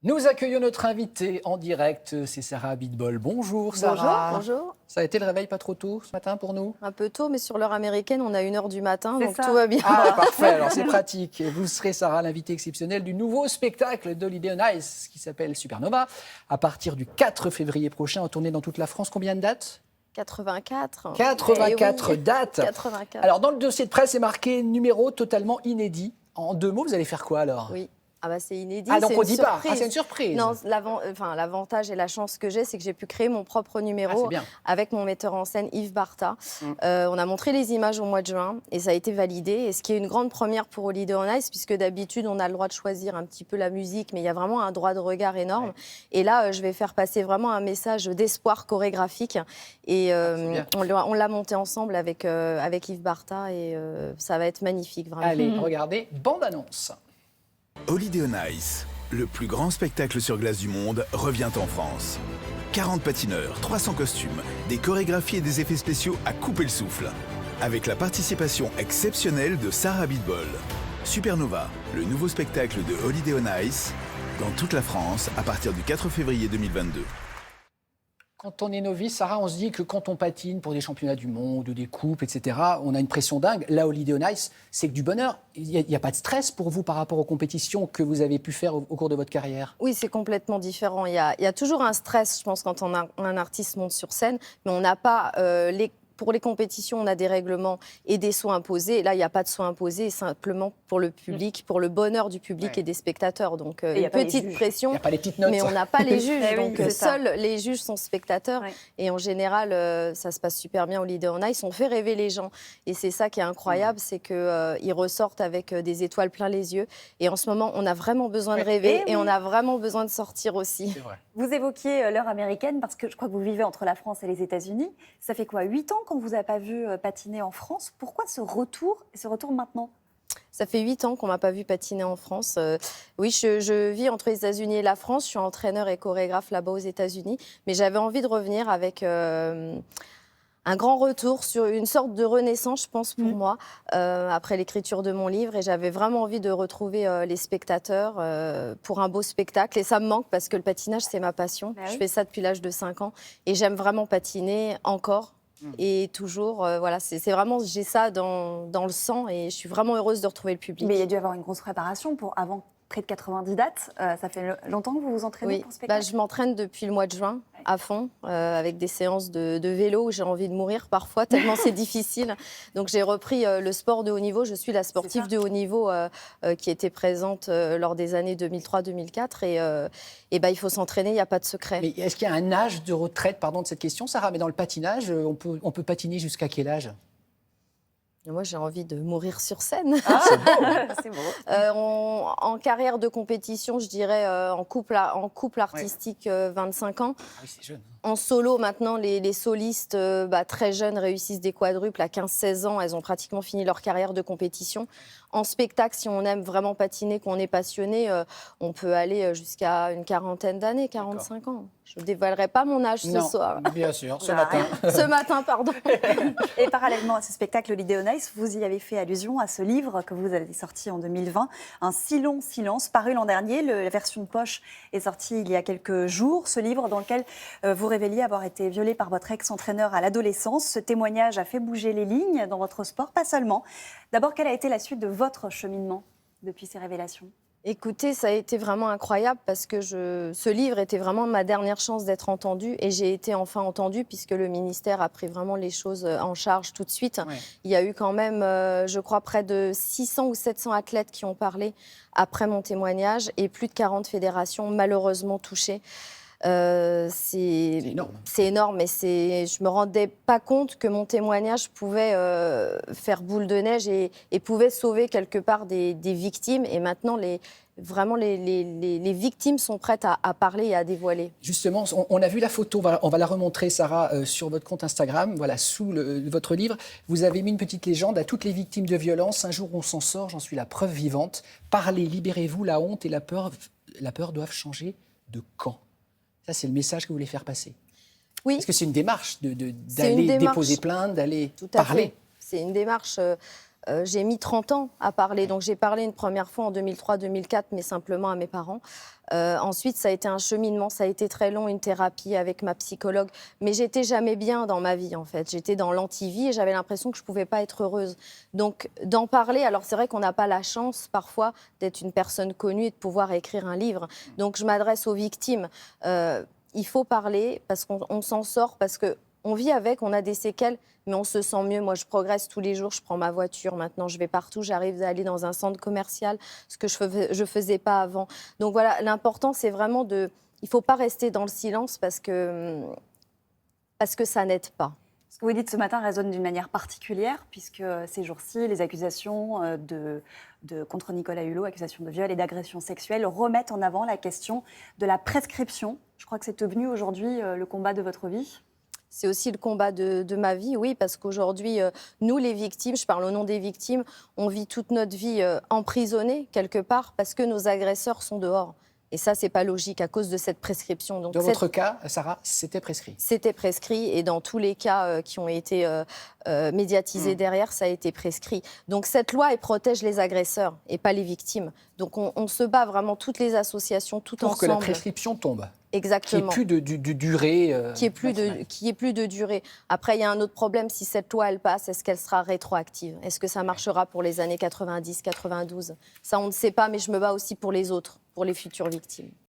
Nous accueillons notre invitée en direct, c'est Sarah Abitbol. Bonjour Sarah. Bonjour. Ça a été le réveil pas trop tôt ce matin pour nous? Un peu tôt, mais sur l'heure américaine, on a 1h du matin, C'est donc ça. tout va bien. Ah parfait, alors c'est pratique. Et vous serez Sarah, l'invitée exceptionnelle du nouveau spectacle d'Holiday on Ice qui s'appelle Supernova. À partir du 4 février prochain, en tournée dans toute la France. Combien de dates? 84. 84 Eh oui, dates. 84. Alors dans le dossier de presse, c'est marqué numéro totalement inédit. En 2 mots, vous allez faire quoi alors? Oui. Ah bah c'est inédit. Ah donc c'est on une dit pas. Ah surprise. c'est une surprise. Non, l'avantage et la chance que j'ai, c'est que j'ai pu créer mon propre Ah, numéro c'est bien. avec mon metteur en scène Yves Barta. On a montré les images au mois de juin et ça a été validé. Et ce qui est une grande première pour Holiday on Ice, puisque d'habitude on a le droit de choisir un petit peu la musique, mais il y a vraiment un droit de regard énorme. Ouais. Et là, je vais faire passer vraiment un message d'espoir chorégraphique. Et bien. on l'a monté ensemble avec Yves Barta et ça va être magnifique, vraiment. Allez, regardez, bande-annonce. Holiday on Ice, le plus grand spectacle sur glace du monde, revient en France. 40 patineurs, 300 costumes, des chorégraphies et des effets spéciaux à couper le souffle. Avec la participation exceptionnelle de Sarah Abitbol. Supernova, le nouveau spectacle de Holiday on Ice, dans toute la France à partir du 4 février 2022. Quand on est novice, Sarah, on se dit que quand on patine pour des championnats du monde ou des coupes, etc., on a une pression dingue. Là, Holiday on Ice, c'est que du bonheur. Il n'y a pas de stress pour vous par rapport aux compétitions que vous avez pu faire au cours de votre carrière? Oui, c'est complètement différent. Il y a toujours un stress, je pense, quand un artiste monte sur scène, mais on n'a pas pour les compétitions, on a des règlements et des soins imposés. Là, il n'y a pas de soins imposés, simplement pour le public, pour le bonheur du public Ouais. et des spectateurs. Donc, il y a une pas les petite juges. Il pression. n'y a pas les petites notes. Mais on n'a pas les juges, Eh oui, donc c'est ça. seuls les juges sont spectateurs. Ouais. Et en général, ça se passe super bien au Holiday on Ice. On fait rêver les gens. Et c'est ça qui est incroyable, c'est qu'ils ressortent avec des étoiles plein les yeux. Et en ce moment, on a vraiment besoin de Ouais. rêver Eh et oui. on a vraiment besoin de sortir aussi. C'est vrai. Vous évoquiez l'heure américaine parce que je crois que vous vivez entre la France et les États-Unis. Ça fait quoi, 8 ans qu'on ne vous a pas vu patiner en France? Pourquoi ce retour maintenant? Ça fait 8 ans qu'on m'a pas vu patiner en France. Oui, je vis entre les États-Unis et la France. Je suis entraîneur et chorégraphe là-bas aux États-Unis. Mais j'avais envie de revenir avec un grand retour sur une sorte de renaissance, je pense, pour moi, après l'écriture de mon livre. Et j'avais vraiment envie de retrouver les spectateurs pour un beau spectacle. Et ça me manque parce que le patinage, c'est ma passion. Bah oui. Je fais ça depuis l'âge de 5 ans. Et j'aime vraiment patiner encore. Et toujours, voilà, c'est vraiment, j'ai ça dans le sang et je suis vraiment heureuse de retrouver le public. Mais il y a dû avoir une grosse préparation pour avant près de 90 dates. Ça fait longtemps que vous vous entraînez Oui, pour ce spectacle? je m'entraîne depuis le mois de juin à fond, avec des séances de vélo où j'ai envie de mourir parfois, tellement c'est difficile. Donc j'ai repris le sport de haut niveau. Je suis la sportive de haut niveau qui était présente lors des années 2003-2004. Et il faut s'entraîner, il n'y a pas de secret. Mais est-ce qu'il y a un âge de retraite, pardon de cette question, Sarah, mais dans le patinage, on peut patiner jusqu'à quel âge? Et moi, j'ai envie de mourir sur scène. C'est beau. En carrière de compétition, je dirais en couple artistique, 25 ans. Ah oui, c'est jeune. En solo, maintenant, les solistes très jeunes réussissent des quadruples. À 15-16 ans, elles ont pratiquement fini leur carrière de compétition. En spectacle, si on aime vraiment patiner, qu'on est passionné, on peut aller jusqu'à une quarantaine d'années, 45 ans. Je ne dévoilerai pas mon âge ce soir. Bien sûr, ce Ah, matin. Ce matin, pardon. Et parallèlement à ce spectacle Holiday on Ice, vous y avez fait allusion à ce livre que vous avez sorti en 2020, Un si long silence, paru l'an dernier. La version de poche est sortie il y a quelques jours. Ce livre dans lequel vous révéliez avoir été violée par votre ex-entraîneur à l'adolescence. Ce témoignage a fait bouger les lignes dans votre sport, pas seulement. D'abord, quelle a été la suite de votre cheminement depuis ces révélations? Écoutez, ça a été vraiment incroyable parce que ce livre était vraiment ma dernière chance d'être entendue et j'ai été enfin entendue puisque le ministère a pris vraiment les choses en charge tout de suite. Ouais. Il y a eu quand même, je crois, près de 600 ou 700 athlètes qui ont parlé après mon témoignage et plus de 40 fédérations malheureusement touchées. C'est énorme. C'est énorme, mais je me rendais pas compte que mon témoignage pouvait faire boule de neige et pouvait sauver quelque part des victimes. Et maintenant, les victimes sont prêtes à parler et à dévoiler. Justement, on a vu la photo, on va la remontrer, Sarah, sur votre compte Instagram, voilà, sous votre livre. Vous avez mis une petite légende à toutes les victimes de violences. Un jour, on s'en sort, j'en suis la preuve vivante. Parlez, libérez-vous, la honte et la peur doivent changer de camp. Ça, c'est le message que vous voulez faire passer. Oui. Parce que c'est une démarche C'est une d'aller démarche. déposer plainte, d'aller Tout à parler. fait. C'est une démarche j'ai mis 30 ans à parler. Donc j'ai parlé une première fois en 2003-2004, mais simplement à mes parents. Ensuite, ça a été un cheminement, ça a été très long, une thérapie avec ma psychologue. Mais j'étais jamais bien dans ma vie, en fait. J'étais dans l'anti-vie et j'avais l'impression que je pouvais pas être heureuse. Donc d'en parler, alors c'est vrai qu'on n'a pas la chance parfois d'être une personne connue et de pouvoir écrire un livre. Donc je m'adresse aux victimes. Il faut parler parce qu'on s'en sort, parce que on vit avec, on a des séquelles, mais on se sent mieux. Moi, je progresse tous les jours, je prends ma voiture, maintenant je vais partout, j'arrive à aller dans un centre commercial, ce que je faisais pas avant. Donc voilà, l'important, c'est vraiment il ne faut pas rester dans le silence parce que ça n'aide pas. Ce que vous dites ce matin résonne d'une manière particulière, puisque ces jours-ci, les accusations contre Nicolas Hulot, accusations de viol et d'agression sexuelle, remettent en avant la question de la prescription. Je crois que c'est devenu aujourd'hui le combat de votre vie. C'est aussi le combat de ma vie, oui, parce qu'aujourd'hui, nous, les victimes, je parle au nom des victimes, on vit toute notre vie emprisonnée, quelque part, parce que nos agresseurs sont dehors. Et ça, c'est pas logique à cause de cette prescription. Donc, dans votre cas, Sarah, c'était prescrit. C'était prescrit, et dans tous les cas qui ont été médiatisés derrière, ça a été prescrit. Donc cette loi, elle protège les agresseurs et pas les victimes. Donc on se bat vraiment, toutes les associations, tout ensemble. Pour que la prescription tombe. Exactement. Qu'il n'y ait plus de durée. Qu'il n'y ait plus de durée. Après, il y a un autre problème. Si cette loi, elle passe, est-ce qu'elle sera rétroactive? Est-ce que ça marchera pour les années 90, 92? Ça, on ne sait pas, mais je me bats aussi pour les autres, pour les futures victimes.